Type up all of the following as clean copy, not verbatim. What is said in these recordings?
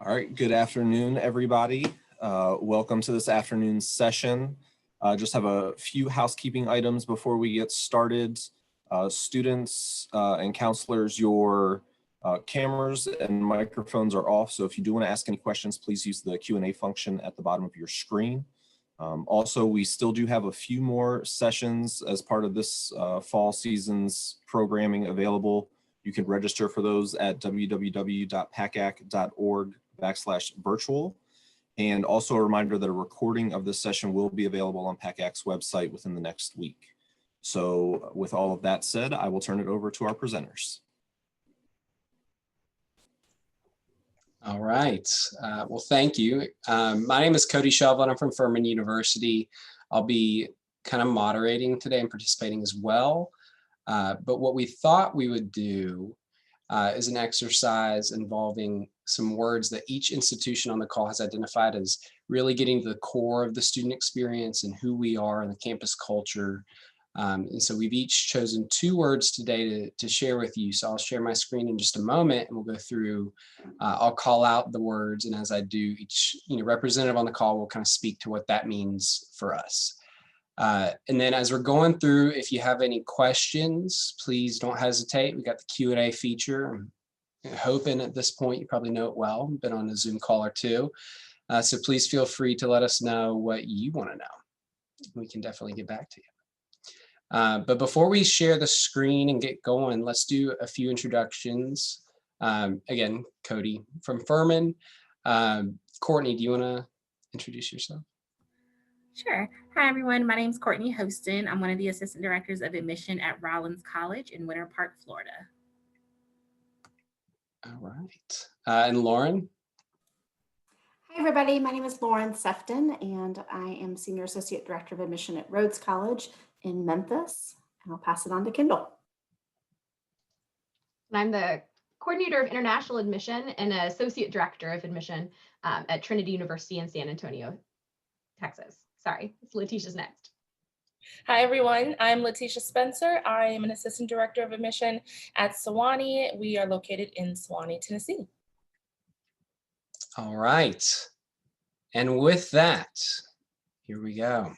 All right, good afternoon, everybody. Welcome to this afternoon's session. Just have a few housekeeping items before we get started. Students and counselors, your cameras and microphones are off, so if you do want to ask any questions, please use the Q&A function at the bottom of your screen. Also, we still do have a few more sessions as part of this fall season's programming available. You can register for those at www.pacac.org/virtual. And also a reminder that a recording of this session will be available on PACAC's website within the next week. So with all of that said, I will turn it over to our presenters. All right, well, thank you. My name is Cody Shelvin. I'm from Furman University. I'll be kind of moderating today and participating as well. But what we thought we would do is an exercise involving some words that each institution on the call has identified as really getting to the core of the student experience and who we are in the campus culture. And so we've each chosen 2 words today to share with you. So I'll share my screen in just a moment and we'll go through, I'll call out the words, and as I do, each representative on the call will kind of speak to what that means for us. And then as we're going through, if you have any questions, please don't hesitate. We got the Q&A feature. I'm hoping at this point you probably know it well, been on a Zoom call or 2. So please feel free to let us know what you want to know. We can definitely get back to you. But before we share the screen and get going, let's do a few introductions. Again, Cody from Furman. Courtney, do you want to introduce yourself? Sure. Hi, everyone. My name is Courtney Hostin. I'm one of the Assistant Directors of Admission at Rollins College in Winter Park, Florida. All right. And Lauren? Hi, everybody. My name is Lauren Sefton, and I am Senior Associate Director of Admission at Rhodes College in Memphis. And I'll pass it on to Kendall. And I'm the Coordinator of International Admission and Associate Director of Admission at Trinity University in San Antonio, Texas. Sorry, it's Letitia's next. Hi, everyone. I'm Letitia Spencer. I am an Assistant Director of Admission at Sewanee. We are located in Sewanee, Tennessee. All right. And with that, here we go.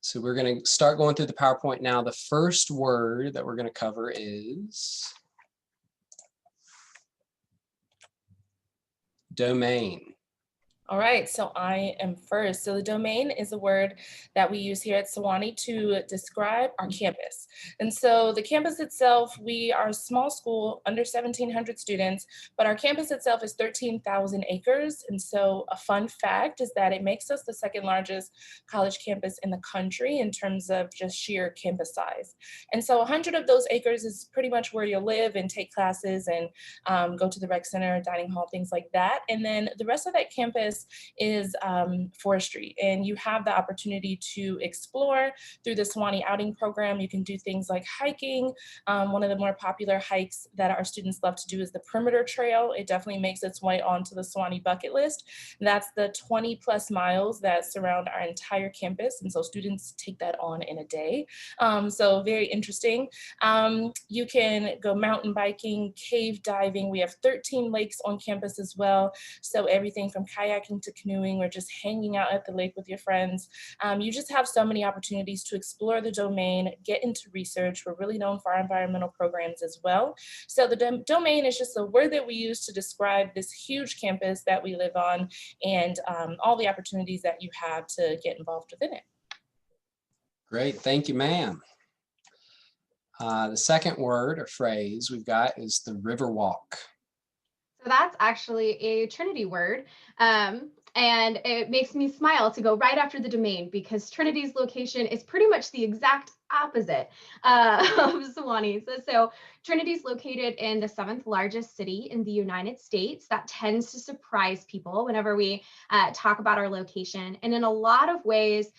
So we're going to start going through the PowerPoint now. The first word that we're going to cover is domain. All right, so I am first. So the domain is a word that we use here at Sewanee to describe our campus. And so the campus itself, we are a small school, under 1,700 students, but our campus itself is 13,000 acres. And so a fun fact is that it makes us the 2nd largest college campus in the country in terms of just sheer campus size. And so 100 of those acres is pretty much where you'll live and take classes and go to the rec center, dining hall, things like that. And then the rest of that campus is forestry, and you have the opportunity to explore through the Sewanee outing program. You can do things like hiking. One of the more popular hikes that our students love to do is the Perimeter Trail. It definitely makes its way onto the Sewanee bucket list. That's the 20+ miles that surround our entire campus, and so students take that on in a day. So very interesting. You can go mountain biking, cave diving. We have 13 lakes on campus as well, so everything from kayaking to canoeing or just hanging out at the lake with your friends. You just have so many opportunities to explore the domain, get into research. We're really known for our environmental programs as well. So the domain is just a word that we use to describe this huge campus that we live on and all the opportunities that you have to get involved within it. Great, thank you, ma'am. The second word or phrase we've got is the RIVERWALK. So that's actually a Trinity word. And it makes me smile to go right after the domain because Trinity's location is pretty much the exact opposite of Sewanee's. So Trinity's located in the 7th largest city in the United States. That tends to surprise people whenever we talk about our location. And in a lot of ways,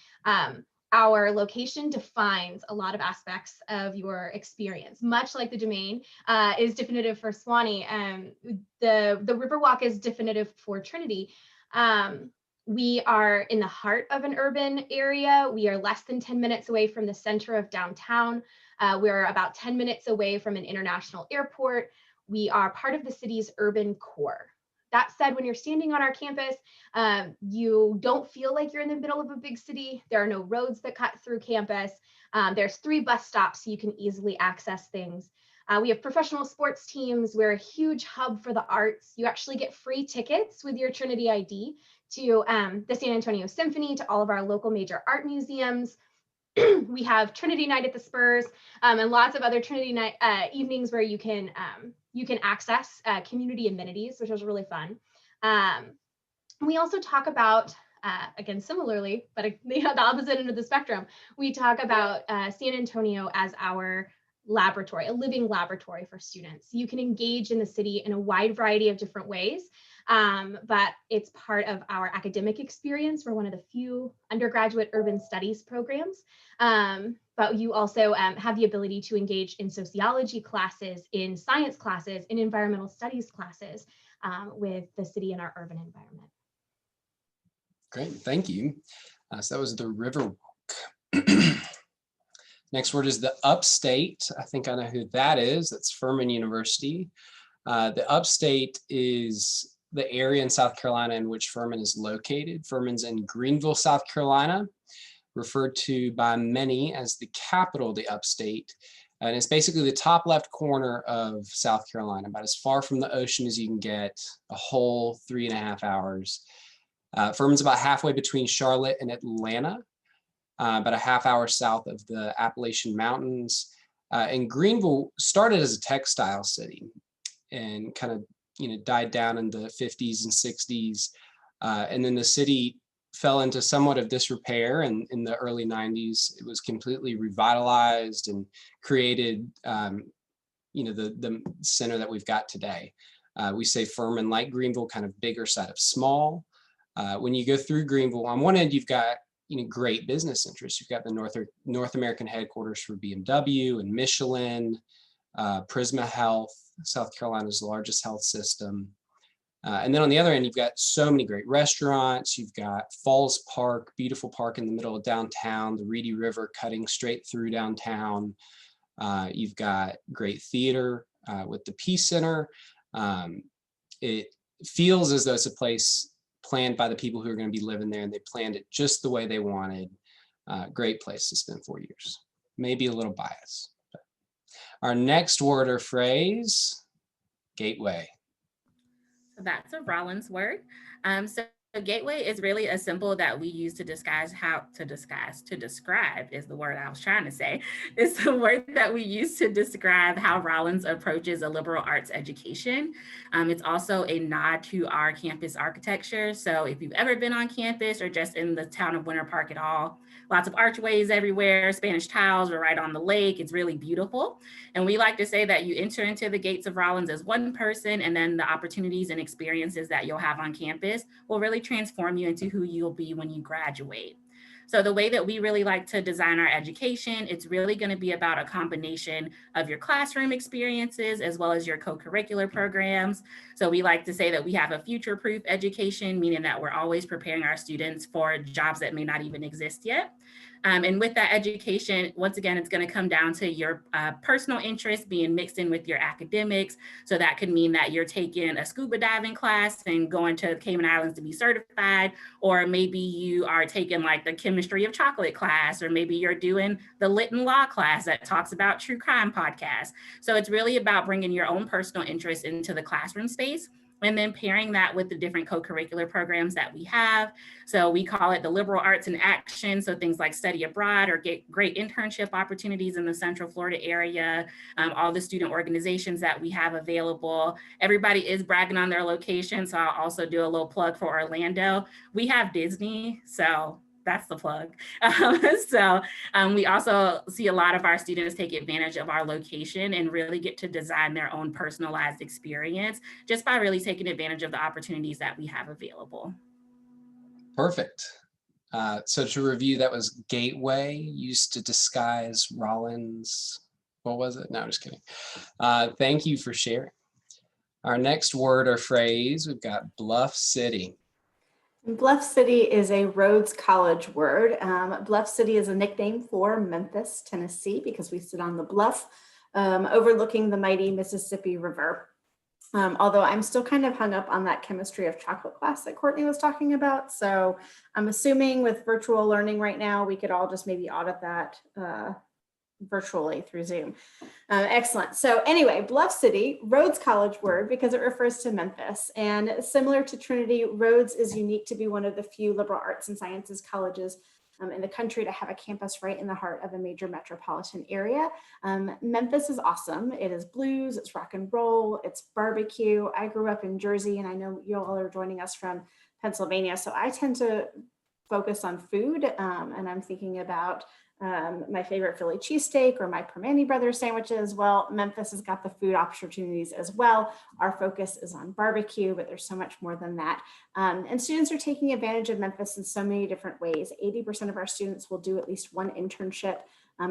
our location defines a lot of aspects of your experience, much like the domain is definitive for Sewanee. The RIVERWALK is definitive for Trinity. We are in the heart of an urban area. We are less than 10 minutes away from the center of downtown. We're about 10 minutes away from an international airport. We are part of the city's urban core. That said, when you're standing on our campus, you don't feel like you're in the middle of a big city. There are no roads that cut through campus. There's 3 bus stops, so you can easily access things. We have professional sports teams. We're a huge hub for the arts. You actually get free tickets with your Trinity ID to the San Antonio Symphony, to all of our local major art museums. We have Trinity Night at the Spurs, and lots of other Trinity Night evenings where you can access community amenities, which is really fun. We also talk about, again, similarly, but the opposite end of the spectrum, we talk about San Antonio as our laboratory, a living laboratory for students. You can engage in the city in a wide variety of different ways, but it's part of our academic experience. We're one of the few undergraduate urban studies programs, but you also have the ability to engage in sociology classes, in science classes, in environmental studies classes with the city and our urban environment. Great, thank you. So that was the RIVERWALK. Next word is the upstate. I think I know who that is. That's Furman University. The upstate is the area in South Carolina in which Furman is located. Furman's in Greenville, South Carolina, referred to by many as the capital of the upstate. And it's basically the top left corner of South Carolina, about as far from the ocean as you can get, a whole 3.5 hours. Furman's about halfway between Charlotte and Atlanta, about a half hour south of the Appalachian Mountains. And Greenville started as a textile city and kind of died down in the 50s and 60s. And then the city fell into somewhat of disrepair, and in the early 90s, it was completely revitalized and created the center that we've got today. We say Furman, like Greenville, kind of bigger side of small. When you go through Greenville, on one end, you've got great business interests. You've got the North American headquarters for BMW and Michelin, Prisma Health, South Carolina's largest health system. And then on the other end, you've got so many great restaurants. You've got Falls Park, beautiful park in the middle of downtown, the Reedy River cutting straight through downtown. You've got great theater with the Peace Center. It feels as though it's a place planned by the people who are going to be living there, and they planned it just the way they wanted. Great place to spend 4 years. Maybe a little biased. But our next word or phrase, gateway. So that's a Rollins word. So gateway is really a symbol that we use to describe is the word I was trying to say. It's the word that we use to describe how Rollins approaches a liberal arts education. It's also a nod to our campus architecture. So if you've ever been on campus or just in the town of Winter Park at all, lots of archways everywhere, Spanish tiles, we're right on the lake. It's really beautiful. And we like to say that you enter into the gates of Rollins as one person, and then the opportunities and experiences that you'll have on campus will really transform you into who you'll be when you graduate. So the way that we really like to design our education, it's really going to be about a combination of your classroom experiences as well as your co-curricular programs. So we like to say that we have a future-proof education, meaning that we're always preparing our students for jobs that may not even exist yet. And with that education, once again, it's going to come down to your personal interests being mixed in with your academics. So that could mean that you're taking a scuba diving class and going to the Cayman Islands to be certified, or maybe you are taking like the chemistry of chocolate class, or maybe you're doing the lit and law class that talks about true crime podcasts. So it's really about bringing your own personal interests into the classroom space, and then pairing that with the different co-curricular programs that we have. So we call it the liberal arts in action. So things like study abroad or get great internship opportunities in the Central Florida area, all the student organizations that we have available. Everybody is bragging on their location. So I'll also do a little plug for Orlando. We have Disney, so that's the plug. We also see a lot of our students take advantage of our location and really get to design their own personalized experience just by really taking advantage of the opportunities that we have available. Perfect. So to review, that was gateway, used to disguise Rollins. What was it? No, I'm just kidding. Thank you for sharing. Our next word or phrase, we've got Bluff City. Bluff City is a Rhodes College word. Bluff City is a nickname for Memphis, Tennessee, because we sit on the bluff overlooking the mighty Mississippi River. Although I'm still kind of hung up on that chemistry of chocolate class that Courtney was talking about. So I'm assuming with virtual learning right now, we could all just maybe audit that virtually through Zoom. Excellent. So anyway, Bluff City, Rhodes College word because it refers to Memphis. And similar to Trinity, Rhodes is unique to be one of the few liberal arts and sciences colleges in the country to have a campus right in the heart of a major metropolitan area. Memphis is awesome. It is blues, it's rock and roll, it's barbecue. I grew up in Jersey, and I know you all are joining us from Pennsylvania. So I tend to focus on food, and I'm thinking about my favorite Philly cheesesteak or my Permane Brothers sandwiches. Well, Memphis has got the food opportunities as well. Our focus is on barbecue, but there's so much more than that. And students are taking advantage of Memphis in so many different ways. 80% of our students will do at least one internship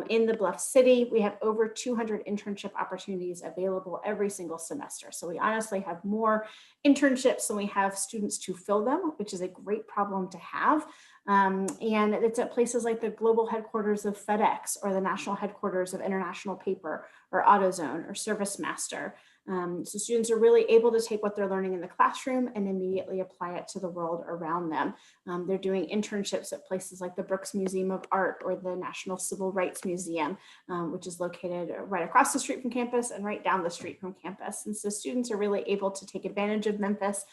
in the Bluff City. We have over 200 internship opportunities available every single semester. So we honestly have more internships than we have students to fill them, which is a great problem to have. And it's at places like the global headquarters of FedEx or the national headquarters of International Paper or AutoZone or ServiceMaster. So students are really able to take what they're learning in the classroom and immediately apply it to the world around them. They're doing internships at places like the Brooks Museum of Art or the National Civil Rights Museum, which is located right across the street from campus and right down the street from campus. And so students are really able to take advantage of Memphis.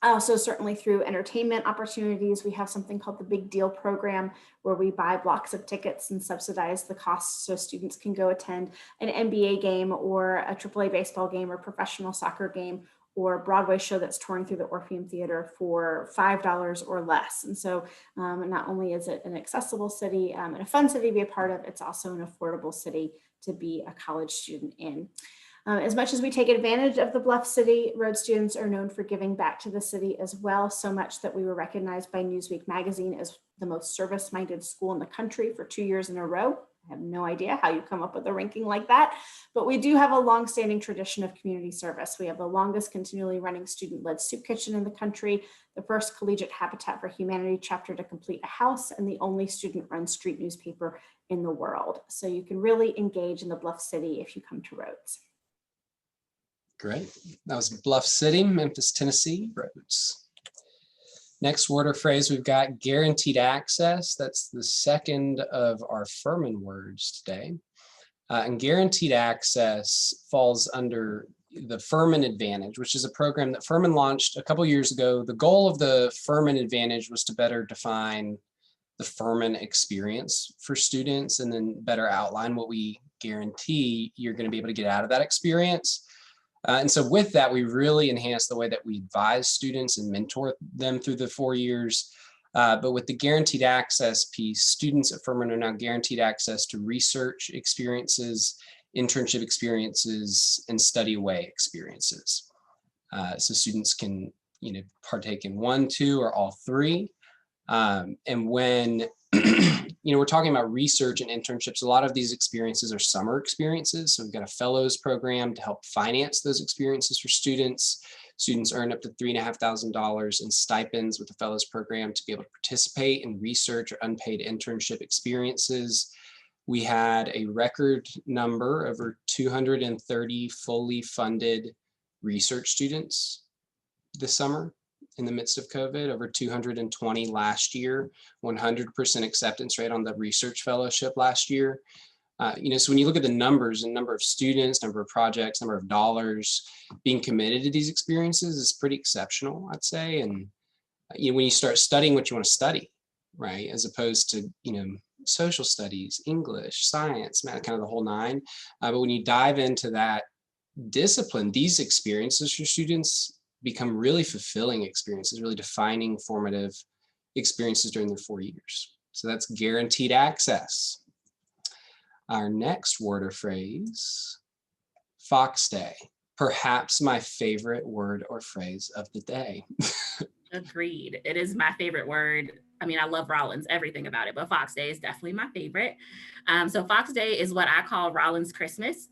Also, certainly through entertainment opportunities, we have something called the Big Deal program, where we buy blocks of tickets and subsidize the costs so students can go attend an NBA game or a AAA baseball game or professional soccer game or Broadway show that's touring through the Orpheum Theater for $5 or less. And so not only is it an accessible city and a fun city to be a part of, it's also an affordable city to be a college student in. As much as we take advantage of the Bluff City, Rhodes students are known for giving back to the city as well, so much that we were recognized by Newsweek magazine as the most service-minded school in the country for 2 years in a row. I have no idea how you come up with a ranking like that, but we do have a long-standing tradition of community service. We have the longest continually running student-led soup kitchen in the country, the first collegiate Habitat for Humanity chapter to complete a house, and the only student-run street newspaper in the world. So you can really engage in the Bluff City if you come to Rhodes. Great. That was Bluff City, Memphis, Tennessee, Rhodes. Next word or phrase, we've got guaranteed access. That's the second of our Furman words today. And guaranteed access falls under the Furman Advantage, which is a program that Furman launched a couple years ago. The goal of the Furman Advantage was to better define the Furman experience for students and then better outline what we guarantee you're going to be able to get out of that experience. And so with that, we really enhanced the way that we advise students and mentor them through the 4 years. But with the guaranteed access piece, students at Furman are now guaranteed access to research experiences, internship experiences, and study away experiences. So students can, partake in 1, 2, or all 3. And when we're talking about research and internships, a lot of these experiences are summer experiences. So we've got a fellows program to help finance those experiences for students. Students earn up to $3,500 in stipends with the fellows program to be able to participate in research or unpaid internship experiences. We had a record number, over 230 fully funded research students this summer. In the midst of COVID, over 220 last year, 100% acceptance rate on the research fellowship last year. So when you look at the numbers and number of students, number of projects, number of dollars being committed to these experiences is pretty exceptional, I'd say. And when you start studying what you want to study, right, as opposed to social studies, English, science, math, kind of the whole 9. But when you dive into that discipline, these experiences for students become really fulfilling experiences, really defining formative experiences during their 4 years. So that's guaranteed access. Our next word or phrase, Fox Day, perhaps my favorite word or phrase of the day. Agreed. It is my favorite word. I mean, I love Rollins, everything about it, but Fox Day is definitely my favorite. So Fox Day is what I call Rollins Christmas.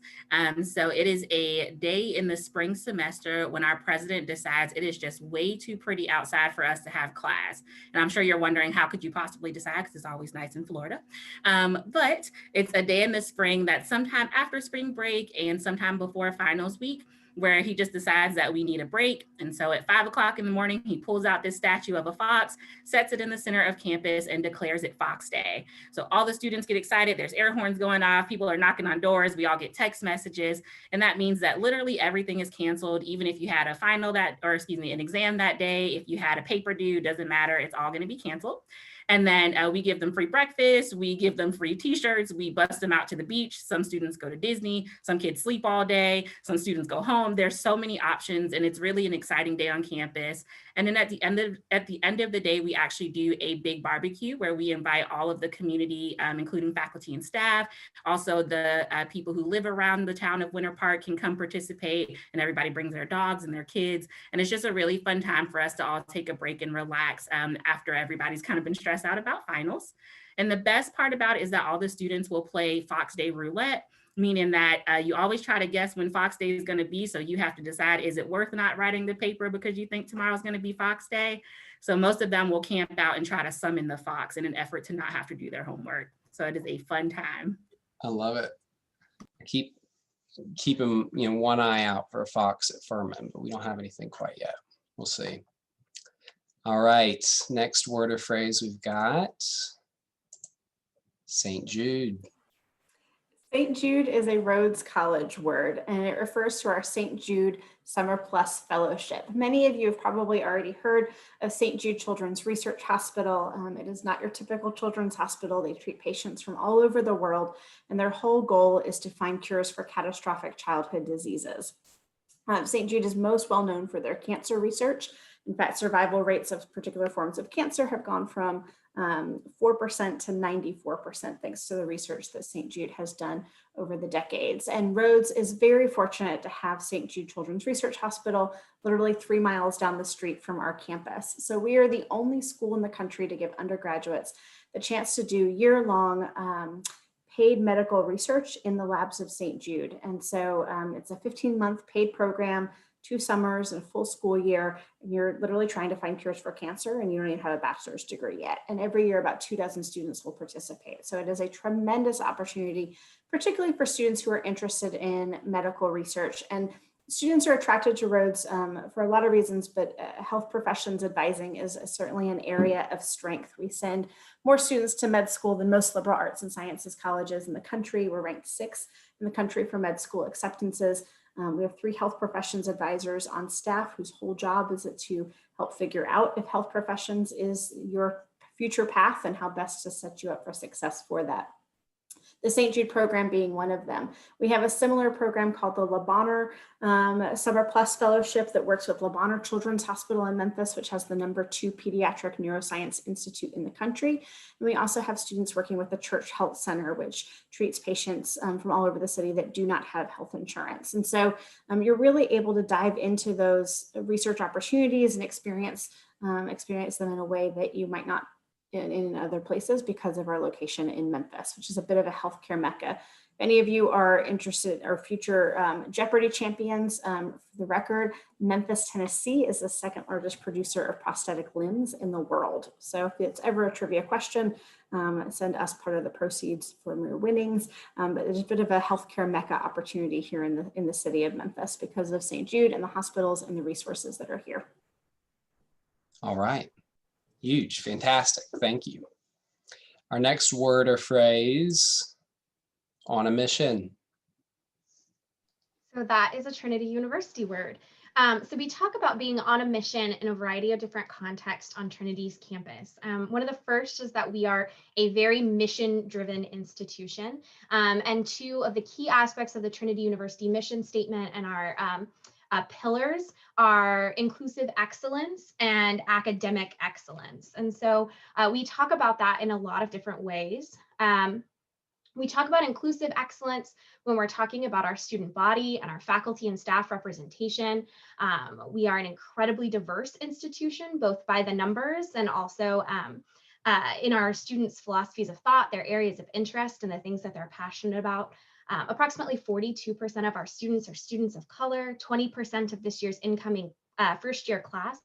So it is a day in the spring semester when our president decides it is just way too pretty outside for us to have class. And I'm sure you're wondering, how could you possibly decide? Because it's always nice in Florida. But it's a day in the spring that sometime after spring break and sometime before finals week, where he just decides that we need a break. And so at 5 o'clock in the morning, he pulls out this statue of a fox, sets it in the center of campus, and declares it Fox Day. So all the students get excited. There's air horns going off. People are knocking on doors. We all get text messages. And that means that literally everything is canceled. Even if you had a final an exam that day, if you had a paper due, doesn't matter. It's all going to be canceled. And then we give them free breakfast, we give them free t-shirts, we bust them out to the beach. Some students go to Disney, some kids sleep all day, some students go home. There's so many options, and it's really an exciting day on campus. And then at the end of the day, we actually do a big barbecue where we invite all of the community, including faculty and staff. Also, the people who live around the town of Winter Park can come participate, and everybody brings their dogs and their kids. And it's just a really fun time for us to all take a break and relax after everybody's kind of been stressed out about finals. And the best part about it is that all the students will play Fox Day roulette, meaning that you always try to guess when Fox Day is going to be. So you have to decide, is it worth not writing the paper because you think tomorrow's going to be Fox Day? So most of them will camp out and try to summon the fox in an effort to not have to do their homework. So it is a fun time. I love it. Keep them, one eye out for a fox at Furman, but we don't have anything quite yet. We'll see. All right, next word or phrase we've got St. Jude. St. Jude is a Rhodes College word, and it refers to our St. Jude Summer Plus Fellowship. Many of you have probably already heard of St. Jude Children's Research Hospital. It is not your typical children's hospital. They treat patients from all over the world, and their whole goal is to find cures for catastrophic childhood diseases. St. Jude is most well known for their cancer research. In fact, survival rates of particular forms of cancer have gone from 4% to 94% thanks to the research that St. Jude has done over the decades. And Rhodes is very fortunate to have St. Jude Children's Research Hospital literally 3 miles down the street from our campus. So we are the only school in the country to give undergraduates the chance to do year-long paid medical research in the labs of St. Jude. And so it's a 15-month paid program, 2 summers and a full school year, and you're literally trying to find cures for cancer, and you don't even have a bachelor's degree yet. And every year about 24 students will participate. So it is a tremendous opportunity, particularly for students who are interested in medical research. And students are attracted to Rhodes for a lot of reasons, but health professions advising is certainly an area of strength. We send more students to med school than most liberal arts and sciences colleges in the country. We're ranked 6th in the country for med school acceptances. We have 3 health professions advisors on staff whose whole job is to help figure out if health professions is your future path and how best to set you up for success for that. The St. Jude program being one of them. We have a similar program called the Le Bonheur Summer Plus Fellowship that works with Le Bonheur Children's Hospital in Memphis, which has the #2 Pediatric Neuroscience Institute in the country. And we also have students working with the Church Health Center, which treats patients from all over the city that do not have health insurance. And so you're really able to dive into those research opportunities and experience them in a way that you might not in other places because of our location in Memphis, which is a bit of a healthcare mecca. If any of you are interested or future Jeopardy champions, for the record, Memphis, Tennessee is the 2nd largest producer of prosthetic limbs in the world. So if it's ever a trivia question, send us part of the proceeds from your winnings. But there's a bit of a healthcare mecca opportunity here in the city of Memphis because of St. Jude and the hospitals and the resources that are here. All right. Huge, fantastic, thank you. Our next word or phrase, on a mission. So that is a Trinity University word. So we talk about being on a mission in a variety of different contexts on Trinity's campus. One of the first is that we are a very mission-driven institution. And 2 of the key aspects of the Trinity University mission statement and our pillars are inclusive excellence and academic excellence. And so we talk about that in a lot of different ways. We talk about inclusive excellence when we're talking about our student body and our faculty and staff representation. We are an incredibly diverse institution, both by the numbers and also in our students' philosophies of thought, their areas of interest, and the things that they're passionate about. Approximately 42% of our students are students of color. 20% of this year's incoming first-year class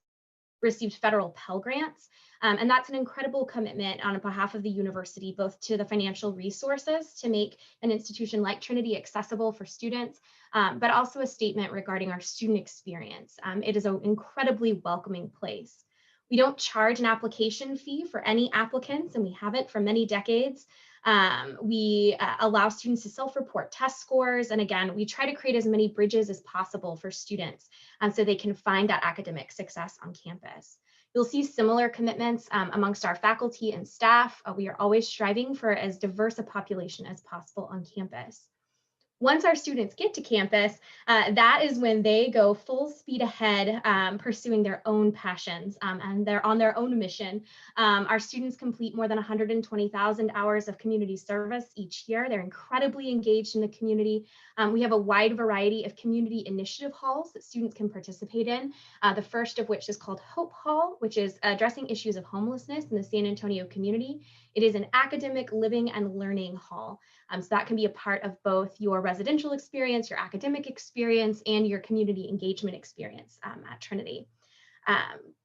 received federal Pell Grants. And that's an incredible commitment on behalf of the university, both to the financial resources to make an institution like Trinity accessible for students, but also a statement regarding our student experience. It is an incredibly welcoming place. We don't charge an application fee for any applicants, and we haven't for many decades. We allow students to self-report test scores. And again, we try to create as many bridges as possible for students so they can find that academic success on campus. You'll see similar commitments amongst our faculty and staff. We are always striving for as diverse a population as possible on campus. Once our students get to campus, that is when they go full speed ahead, pursuing their own passions, and they're on their own mission. Our students complete more than 120,000 hours of community service each year. They're incredibly engaged in the community. We have a wide variety of community initiative halls that students can participate in. The first of which is called Hope Hall, which is addressing issues of homelessness in the San Antonio community. It is an academic living and learning hall. So that can be a part of both your residential experience, your academic experience, and your community engagement experience at Trinity.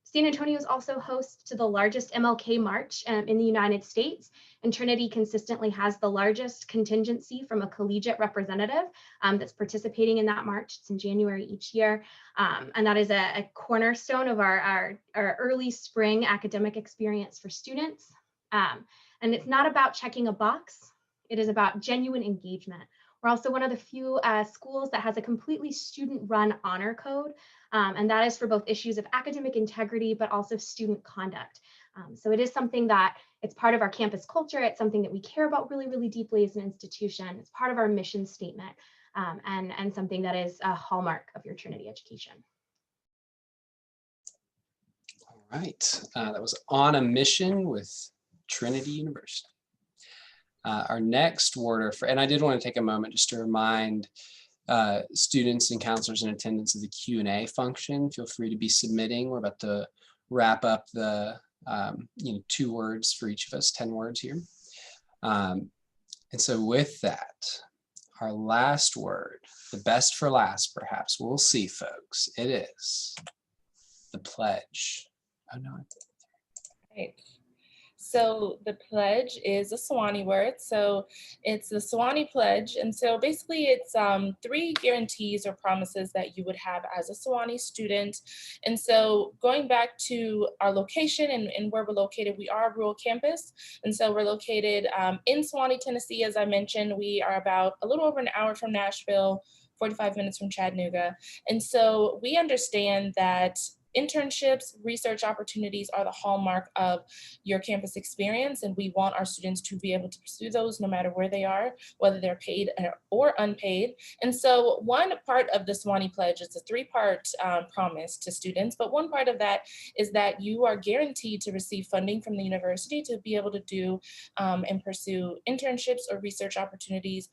San Antonio is also host to the largest MLK March in the United States, and Trinity consistently has the largest contingency from a collegiate representative that's participating in that march. It's in January each year, and that is a cornerstone of our early spring academic experience for students. And it's not about checking a box. It is about genuine engagement. We're also one of the few schools that has a completely student-run honor code, and that is for both issues of academic integrity, but also student conduct. So it is something that it's part of our campus culture. It's something that we care about really, really deeply as an institution. It's part of our mission statement, and something that is a hallmark of your Trinity education. All right, that was On a Mission with Trinity University. Our next word, and I did want to take a moment just to remind students and counselors in attendance of the Q&A function. Feel free to be submitting. We're about to wrap up the 2 words for each of us, 10 words here. And so with that, our last word, the best for last, perhaps. We'll see, folks. It is the pledge. Oh no. Right. So the pledge is a Sewanee word. So it's the Sewanee pledge. And so basically it's 3 guarantees or promises that you would have as a Sewanee student. And so going back to our location and where we're located, we are a rural campus. And so we're located in Sewanee, Tennessee. As I mentioned, we are about a little over an hour from Nashville, 45 minutes from Chattanooga. And so we understand that internships, research opportunities are the hallmark of your campus experience, and we want our students to be able to pursue those no matter where they are, whether they're paid or unpaid. And so one part of the Sewanee Pledge is a 3-part promise to students, but one part of that is that you are guaranteed to receive funding from the university to be able to do and pursue internships or research opportunities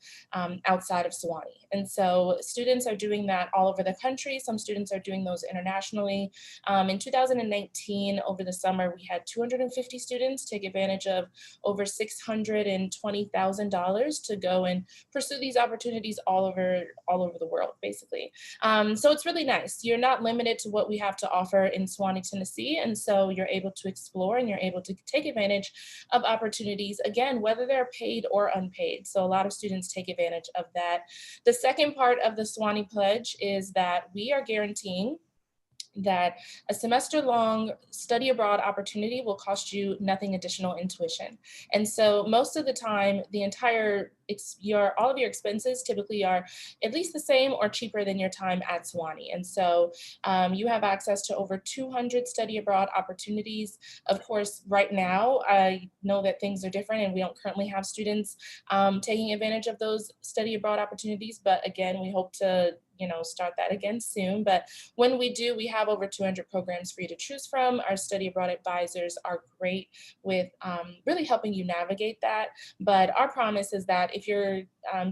outside of Sewanee. And so students are doing that all over the country. Some students are doing those internationally. In 2019, over the summer, we had 250 students take advantage of over $620,000 to go and pursue these opportunities all over the world, basically. So it's really nice. You're not limited to what we have to offer in Sewanee, Tennessee, and so you're able to explore and you're able to take advantage of opportunities, again, whether they're paid or unpaid. So a lot of students take advantage of that. The second part of the Sewanee Pledge is that we are guaranteeing that a semester-long study abroad opportunity will cost you nothing additional in tuition. And so most of the time, the entire all of your expenses typically are at least the same or cheaper than your time at Sewanee. And so you have access to over 200 study abroad opportunities. Of course, right now, I know that things are different and we don't currently have students taking advantage of those study abroad opportunities. But again, we hope to start that again soon. But when we do, we have over 200 programs for you to choose from. Our study abroad advisors are great with really helping you navigate that. But our promise is that if you're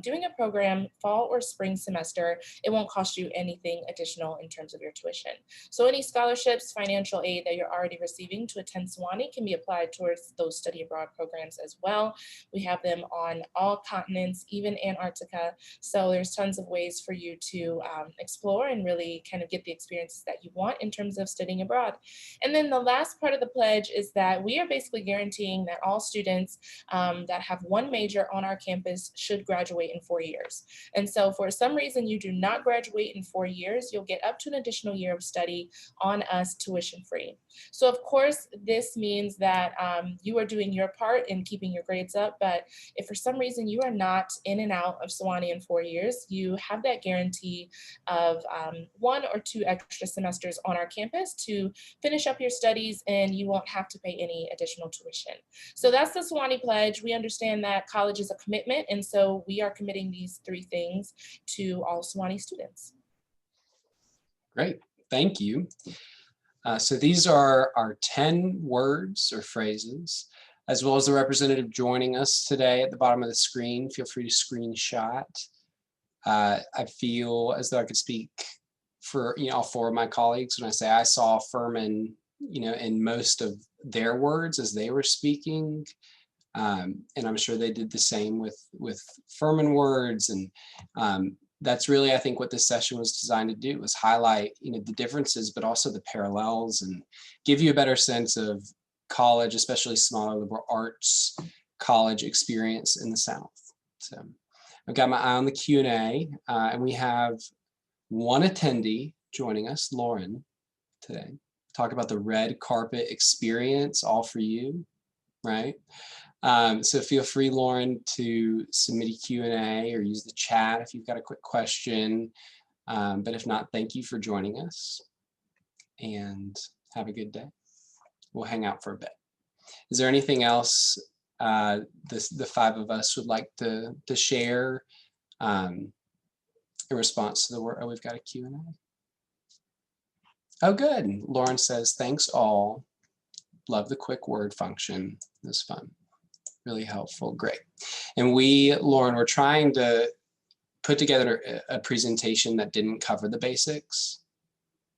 doing a program fall or spring semester, it won't cost you anything additional in terms of your tuition. So any scholarships, financial aid that you're already receiving to attend Sewanee can be applied towards those study abroad programs as well. We have them on all continents, even Antarctica. So there's tons of ways for you to to explore and really kind of get the experiences that you want in terms of studying abroad. And then the last part of the pledge is that we are basically guaranteeing that all students that have one major on our campus should graduate in 4 years. And so for some reason you do not graduate in 4 years, you'll get up to an additional year of study on us tuition free. So of course, this means that you are doing your part in keeping your grades up, but if for some reason you are not in and out of Sewanee in 4 years, you have that guarantee of 1 or 2 extra semesters on our campus to finish up your studies, and you won't have to pay any additional tuition. So that's the Sewanee Pledge. We understand that college is a commitment, and so we are committing these 3 things to all Sewanee students. Great, thank you. So these are our 10 words or phrases, as well as the representative joining us today at the bottom of the screen. Feel free to screenshot. I feel as though I could speak for all 4 of my colleagues when I say I saw Furman, in most of their words as they were speaking. And I'm sure they did the same with Furman words. And that's really, I think, what this session was designed to do, was highlight, the differences, but also the parallels, and give you a better sense of college, especially smaller liberal arts college experience in the South. So I've got my eye on the Q&A, and we have one attendee joining us, Lauren, today. Talk about the red carpet experience, all for you, right? So feel free, Lauren, to submit a Q&A or use the chat if you've got a quick question. But if not, thank you for joining us, and have a good day. We'll hang out for a bit. Is there anything else the 5 of us would like to share in response to the word? Oh, we've got a Q&A. Oh, good. Lauren says, thanks all. Love the quick word function. It was fun. Really helpful. Great. And Lauren, we're trying to put together a presentation that didn't cover the basics,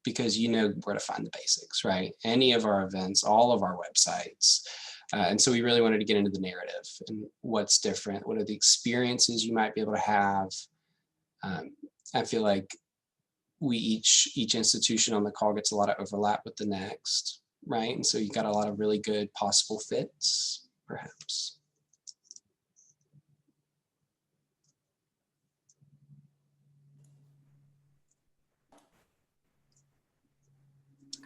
because you know where to find the basics, right? Any of our events, all of our websites. And so we really wanted to get into the narrative and what's different. What are the experiences you might be able to have? I feel like each institution on the call gets a lot of overlap with the next, right? And so you got a lot of really good possible fits, perhaps.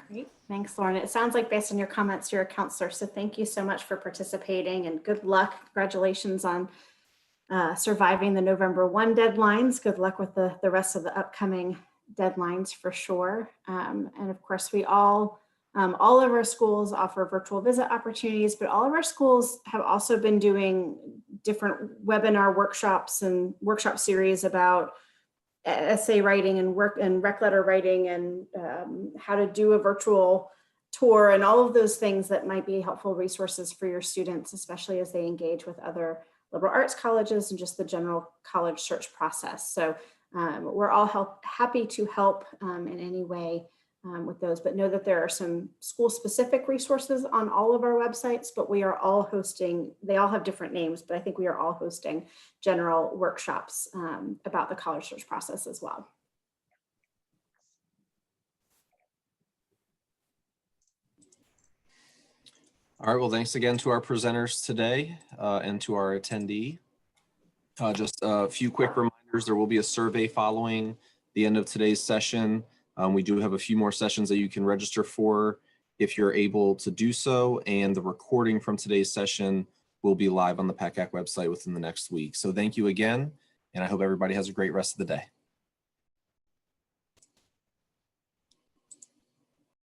Great, thanks, Lauren. It sounds like, based on your comments, you're a counselor, so thank you so much for participating, and good luck. Congratulations on surviving the November 1 deadlines. Good luck with the rest of the upcoming deadlines for sure. And of course, we all of our schools offer virtual visit opportunities, but all of our schools have also been doing different webinar workshops and workshop series about essay writing and rec letter writing, and how to do a virtual tour, and all of those things that might be helpful resources for your students, especially as they engage with other liberal arts colleges and just the general college search process. So we're all happy to help in any way with those, but know that there are some school-specific resources on all of our websites, but we are all hosting, they all have different names, but I think we are all hosting general workshops about the college search process as well. All right, well, thanks again to our presenters today and to our attendee. Just a few quick reminders. There will be a survey following the end of today's session. We do have a few more sessions that you can register for if you're able to do so, and the recording from today's session will be live on the PACAC website within the next week. So thank you again, and I hope everybody has a great rest of the day.